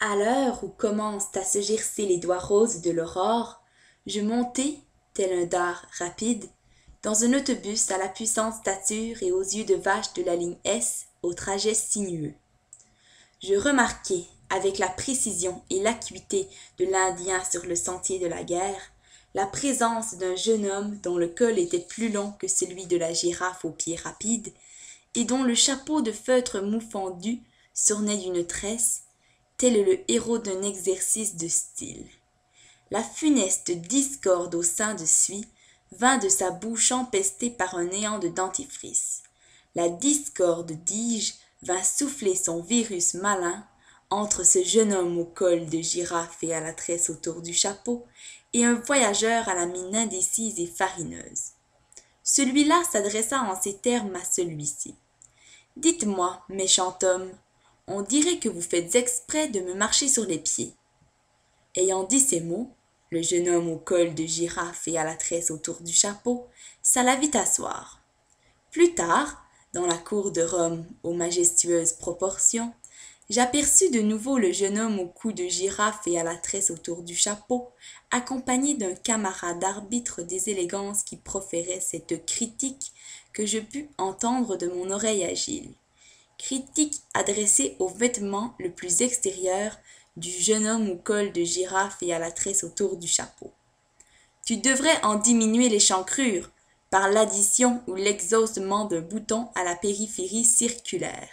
À l'heure où commencent à se gercer les doigts roses de l'aurore, je montai, tel un dard rapide, dans un autobus à la puissante stature et aux yeux de vache de la ligne S au trajet sinueux. Je remarquai, avec la précision et l'acuité de l'Indien sur le sentier de la guerre, la présence d'un jeune homme dont le col était plus long que celui de la girafe aux pieds rapides, et dont le chapeau de feutre mou fendu s'ornait d'une tresse, tel le héros d'un exercice de style. La funeste discorde au sein de suie vint de sa bouche empestée par un néant de dentifrice. La discorde, dis-je, vint souffler son virus malin entre ce jeune homme au col de girafe et à la tresse autour du chapeau et un voyageur à la mine indécise et farineuse. Celui-là s'adressa en ces termes à celui-ci. « Dites-moi, méchant homme, on dirait que vous faites exprès de me marcher sur les pieds. » Ayant dit ces mots, le jeune homme au col de girafe et à la tresse autour du chapeau s'alla vite asseoir. Plus tard, dans la cour de Rome aux majestueuses proportions, j'aperçus de nouveau le jeune homme au cou de girafe et à la tresse autour du chapeau, accompagné d'un camarade arbitre des élégances qui proférait cette critique que je pus entendre de mon oreille agile. Critique adressée au vêtement le plus extérieur du jeune homme au col de girafe et à la tresse autour du chapeau. Tu devrais en diminuer l'échancrure par l'addition ou l'exhaustement d'un bouton à la périphérie circulaire.